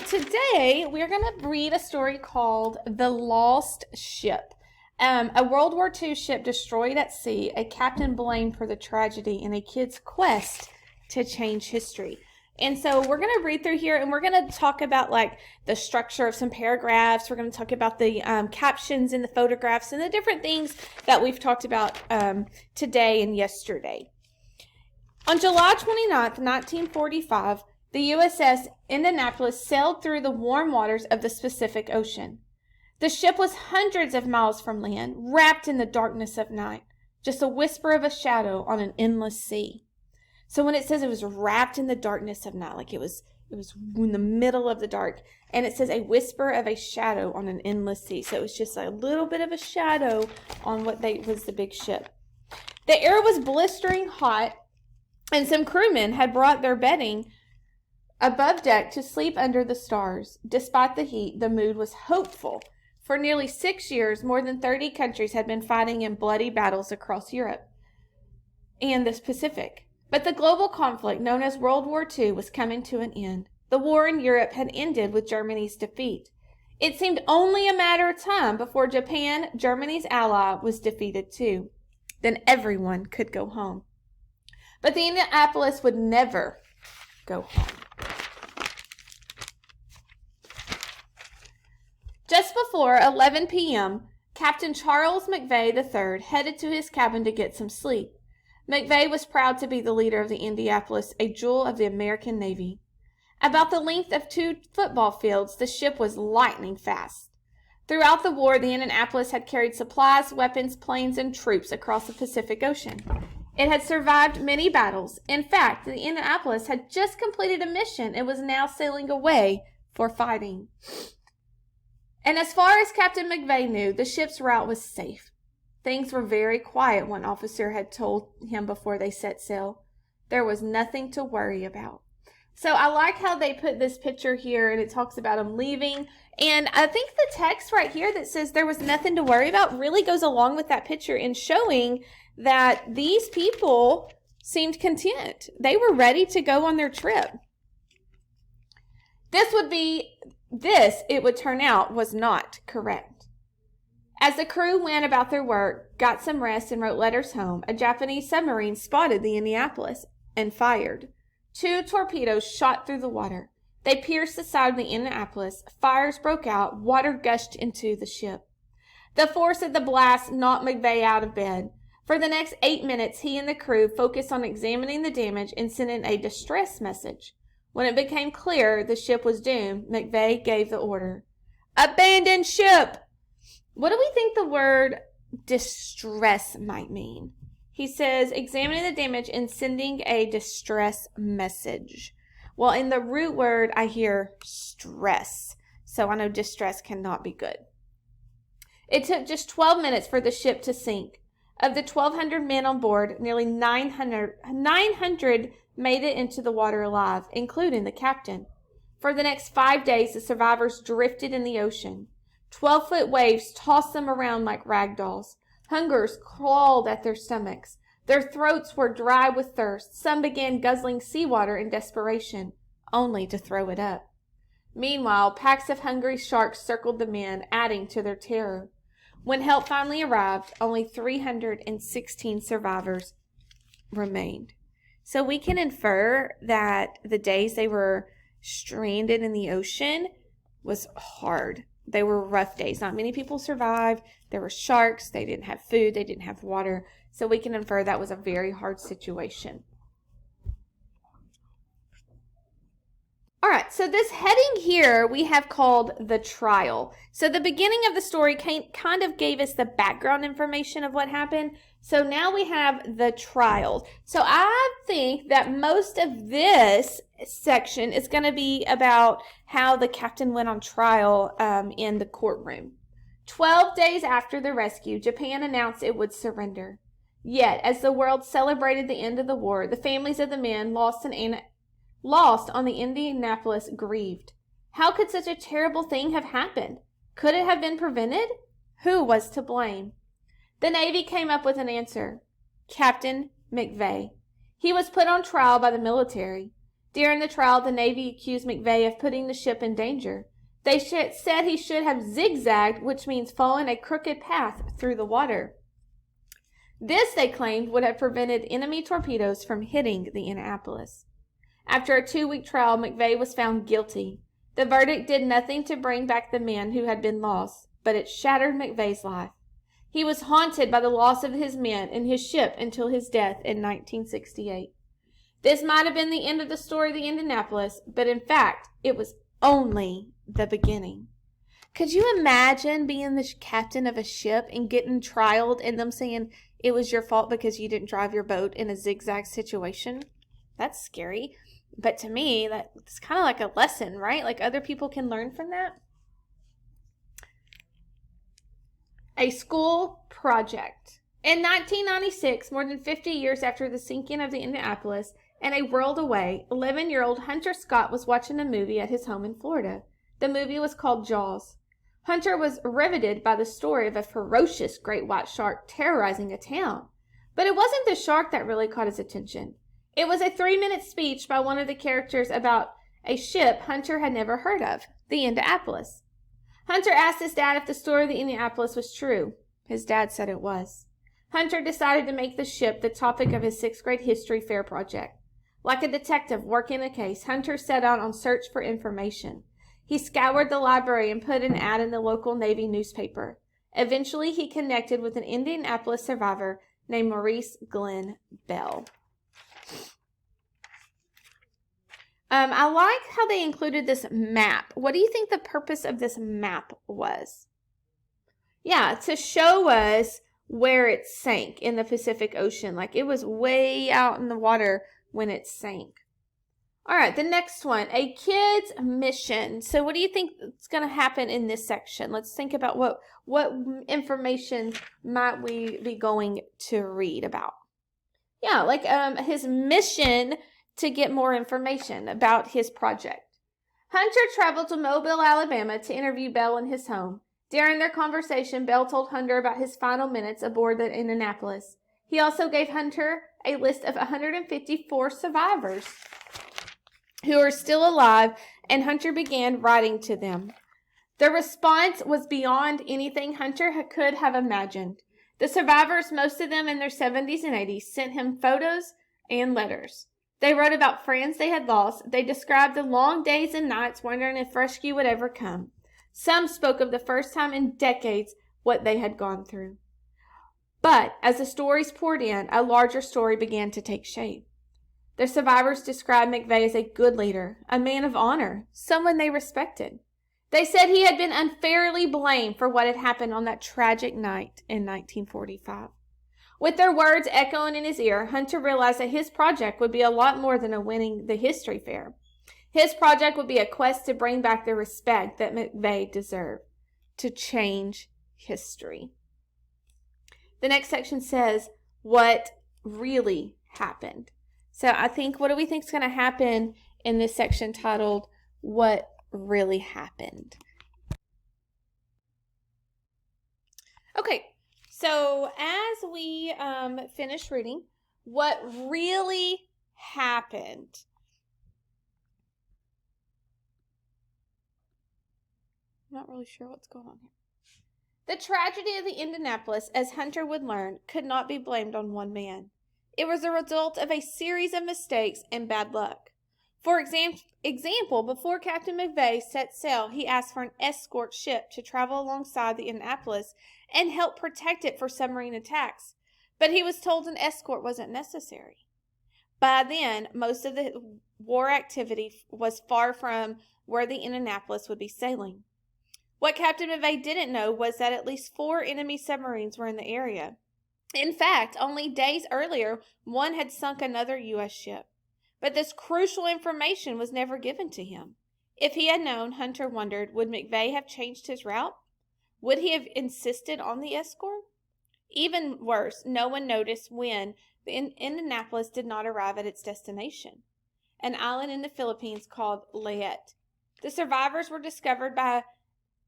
today we're going to read a story called The Lost Ship. A World War II ship destroyed at sea, a captain blamed for the tragedy, and a kid's quest to change history. And so we're going to read through here, and we're going to talk about like the structure of some paragraphs. We're going to talk about the captions in the photographs and the different things that we've talked about today and yesterday. On July 29th, 1945, the USS Indianapolis sailed through the warm waters of the Pacific Ocean. The ship was hundreds of miles from land, wrapped in the darkness of night, just a whisper of a shadow on an endless sea. So when it says it was wrapped in the darkness of night, like it was in the middle of the dark, and it says a whisper of a shadow on an endless sea. So it was just a little bit of a shadow on what was the big ship. The air was blistering hot, and some crewmen had brought their bedding above deck to sleep under the stars. Despite the heat, the mood was hopeful. For nearly 6 years, more than 30 countries had been fighting in bloody battles across Europe and the Pacific. But the global conflict known as World War II was coming to an end. The war in Europe had ended with Germany's defeat. It seemed only a matter of time before Japan, Germany's ally, was defeated too. Then everyone could go home. But the Indianapolis would never go home. Just before 11 p.m., Captain Charles McVay III headed to his cabin to get some sleep. McVay was proud to be the leader of the Indianapolis, a jewel of the American Navy. About the length of 2 football fields, the ship was lightning fast. Throughout the war, the Indianapolis had carried supplies, weapons, planes, and troops across the Pacific Ocean. It had survived many battles. In fact, the Indianapolis had just completed a mission and was now sailing away for fighting. And as far as Captain McVay knew, the ship's route was safe. Things were very quiet, one officer had told him before they set sail. There was nothing to worry about. So I like how they put this picture here, and it talks about them leaving. And I think the text right here that says there was nothing to worry about really goes along with that picture in showing that these people seemed content. They were ready to go on their trip. It would turn out, was not correct. As the crew went about their work, got some rest, and wrote letters home, a Japanese submarine spotted the Indianapolis and fired. 2 torpedoes shot through the water. They pierced the side of the Indianapolis. Fires broke out. Water gushed into the ship. The force of the blast knocked McVay out of bed. For the next 8 minutes, he and the crew focused on examining the damage and sending a distress message. When it became clear the ship was doomed, McVay gave the order. Abandon ship! What do we think the word distress might mean? He says, examining the damage and sending a distress message. Well, in the root word, I hear stress. So I know distress cannot be good. It took just 12 minutes for the ship to sink. Of the 1,200 men on board, nearly 900 made it into the water alive, including the captain. For the next 5 days, the survivors drifted in the ocean. 12-foot waves tossed them around like rag dolls. Hungers clawed at their stomachs. Their throats were dry with thirst. Some began guzzling seawater in desperation, only to throw it up. Meanwhile, packs of hungry sharks circled the men, adding to their terror. When help finally arrived, only 316 survivors remained. So we can infer that the days they were stranded in the ocean was hard. They were rough days. Not many people survived. There were sharks. They didn't have food. They didn't have water. So we can infer that was a very hard situation. All right, so this heading here we have called the trial. So the beginning of the story kind of gave us the background information of what happened. So now we have the trial. So I think that most of this section is going to be about how the captain went on trial in the courtroom. 12 days after the rescue, Japan announced it would surrender. Yet, as the world celebrated the end of the war, the families of the men lost on the Indianapolis grieved. How could such a terrible thing have happened? Could it have been prevented? Who was to blame? The Navy came up with an answer. Captain McVay. He was put on trial by the military. During the trial, the Navy accused McVeigh of putting the ship in danger. They said he should have zigzagged, which means fallen a crooked path through the water. This, they claimed, would have prevented enemy torpedoes from hitting the Annapolis. After a 2-week trial, McVeigh was found guilty. The verdict did nothing to bring back the men who had been lost, but it shattered McVeigh's life. He was haunted by the loss of his men and his ship until his death in 1968. This might have been the end of the story of the Indianapolis, but in fact, it was only the beginning. Could you imagine being the captain of a ship and getting trialed and them saying it was your fault because you didn't drive your boat in a zigzag situation? That's scary. But to me, that's kind of like a lesson, right? Like other people can learn from that. A school project. In 1996, more than 50 years after the sinking of the Indianapolis and a world away, 11-year-old Hunter Scott was watching a movie at his home in Florida. The movie was called Jaws. Hunter was riveted by the story of a ferocious great white shark terrorizing a town. But it wasn't the shark that really caught his attention. It was a 3-minute speech by one of the characters about a ship Hunter had never heard of, the Indianapolis. Hunter asked his dad if the story of the Indianapolis was true. His dad said it was. Hunter decided to make the ship the topic of his 6th grade history fair project. Like a detective working a case, Hunter set out on search for information. He scoured the library and put an ad in the local Navy newspaper. Eventually, he connected with an Indianapolis survivor named Maurice Glenn Bell. I like how they included this map. What do you think the purpose of this map was? Yeah, to show us where it sank in the Pacific Ocean. Like it was way out in the water when it sank. All right, the next one, a kid's mission. So what do you think is going to happen in this section? Let's think about what information might we be going to read about. Yeah, like his mission to get more information about his project. Hunter traveled to Mobile, Alabama to interview Bell in his home. During their conversation, Bell told Hunter about his final minutes aboard the Indianapolis. He also gave Hunter a list of 154 survivors who are still alive, and Hunter began writing to them. The response was beyond anything Hunter could have imagined. The survivors, most of them in their 70s and 80s, sent him photos and letters. They wrote about friends they had lost. They described the long days and nights wondering if rescue would ever come. Some spoke of the first time in decades what they had gone through. But as the stories poured in, a larger story began to take shape. The survivors described McVeigh as a good leader, a man of honor, someone they respected. They said he had been unfairly blamed for what had happened on that tragic night in 1945. With their words echoing in his ear, Hunter realized that his project would be a lot more than a winning the history fair. His project would be a quest to bring back the respect that McVeigh deserved, to change history. The next section says what really happened. So what do we think is going to happen in this section titled What Really Happened? Okay. So as we finish reading, what really happened? I'm not really sure what's going on here. The tragedy of the Indianapolis, as Hunter would learn, could not be blamed on one man. It was a result of a series of mistakes and bad luck. For example, before Captain McVeigh set sail, he asked for an escort ship to travel alongside the Indianapolis and help protect it for submarine attacks. But he was told an escort wasn't necessary. By then, most of the war activity was far from where the Indianapolis would be sailing. What Captain McVeigh didn't know was that at least 4 enemy submarines were in the area. In fact, only days earlier, one had sunk another U.S. ship. But this crucial information was never given to him. If he had known, Hunter wondered, would McVeigh have changed his route? Would he have insisted on the escort? Even worse, no one noticed when the Indianapolis did not arrive at its destination, an island in the Philippines called Leyte. The survivors were discovered by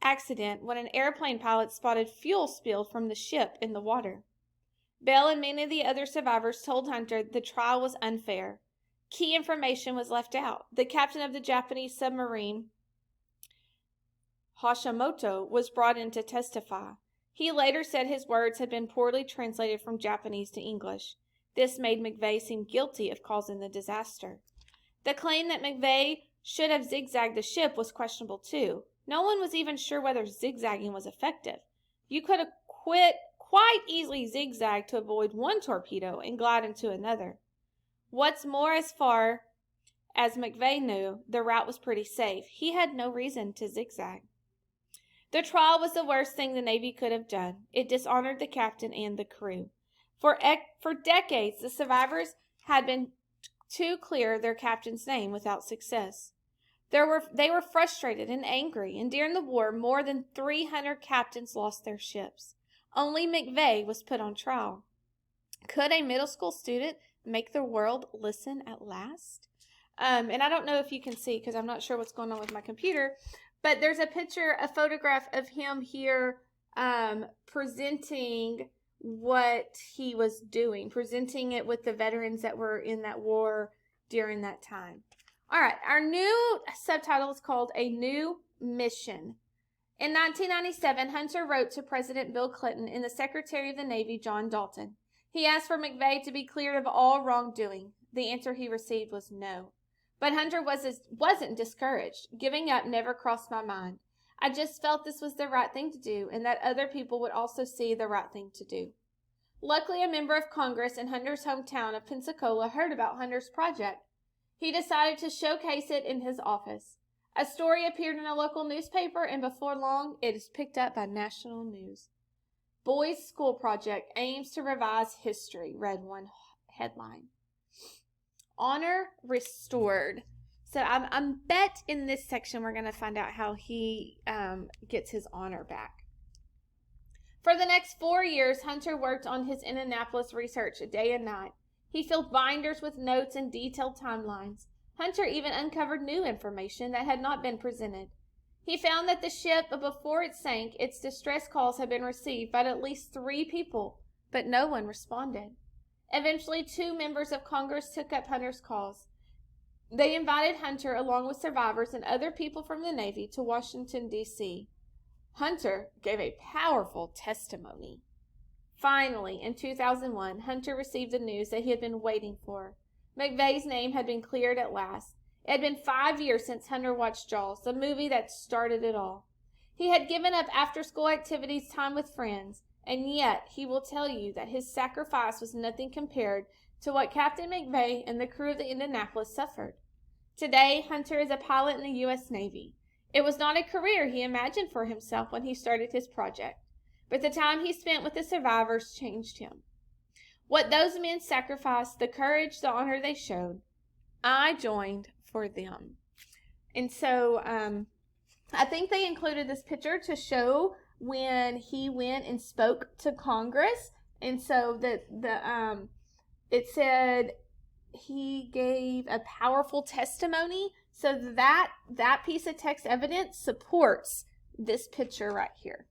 accident when an airplane pilot spotted fuel spilled from the ship in the water. Bell and many of the other survivors told Hunter the trial was unfair. key information was left out. The captain of the Japanese submarine, Hashimoto, was brought in to testify. He later said his words had been poorly translated from Japanese to English. This made McVeigh seem guilty of causing the disaster. The claim that McVeigh should have zigzagged the ship was questionable too. No one was even sure whether zigzagging was effective. You could have quite easily zigzagged to avoid one torpedo and glide into another. What's more, as far as McVeigh knew, the route was pretty safe. He had no reason to zigzag. The trial was the worst thing the Navy could have done. It dishonored the captain and the crew. For decades, the survivors had been to clear their captain's name without success. They were frustrated and angry, and during the war, more than 300 captains lost their ships. Only McVeigh was put on trial. Could a middle school student make the world listen at last? And I don't know if you can see, because I'm not sure what's going on with my computer, but there's a photograph of him here presenting what he was doing, presenting it with the veterans that were in that war during that time. All right, our new subtitle is called A New Mission. In 1997, Hunter wrote to President Bill Clinton and the Secretary of the Navy, John Dalton. He asked for McVeigh to be cleared of all wrongdoing. The answer he received was no. But Hunter wasn't discouraged. Giving up never crossed my mind. I just felt this was the right thing to do and that other people would also see the right thing to do. Luckily, a member of Congress in Hunter's hometown of Pensacola heard about Hunter's project. He decided to showcase it in his office. A story appeared in a local newspaper, and before long, it is picked up by national news. Boys' School Project aims to revise history, read one headline. Honor restored. So I bet in this section we're going to find out how he gets his honor back. For the next 4 years, Hunter worked on his Indianapolis research day and night. He filled binders with notes and detailed timelines. Hunter even uncovered new information that had not been presented. He found that the ship, before it sank, its distress calls had been received by at least 3 people, but no one responded. Eventually, 2 members of Congress took up Hunter's cause. They invited Hunter, along with survivors and other people from the Navy, to Washington, D.C. Hunter gave a powerful testimony. Finally, in 2001, Hunter received the news that he had been waiting for. McVeigh's name had been cleared at last. It had been 5 years since Hunter watched Jaws, the movie that started it all. He had given up after-school activities, time with friends, and yet he will tell you that his sacrifice was nothing compared to what Captain McVeigh and the crew of the Indianapolis suffered. Today, Hunter is a pilot in the U.S. Navy. It was not a career he imagined for himself when he started his project, but the time he spent with the survivors changed him. What those men sacrificed, the courage, the honor they showed, I joined for them. And so I think they included this picture to show when he went and spoke to Congress. And so it said he gave a powerful testimony. So that piece of text evidence supports this picture right here.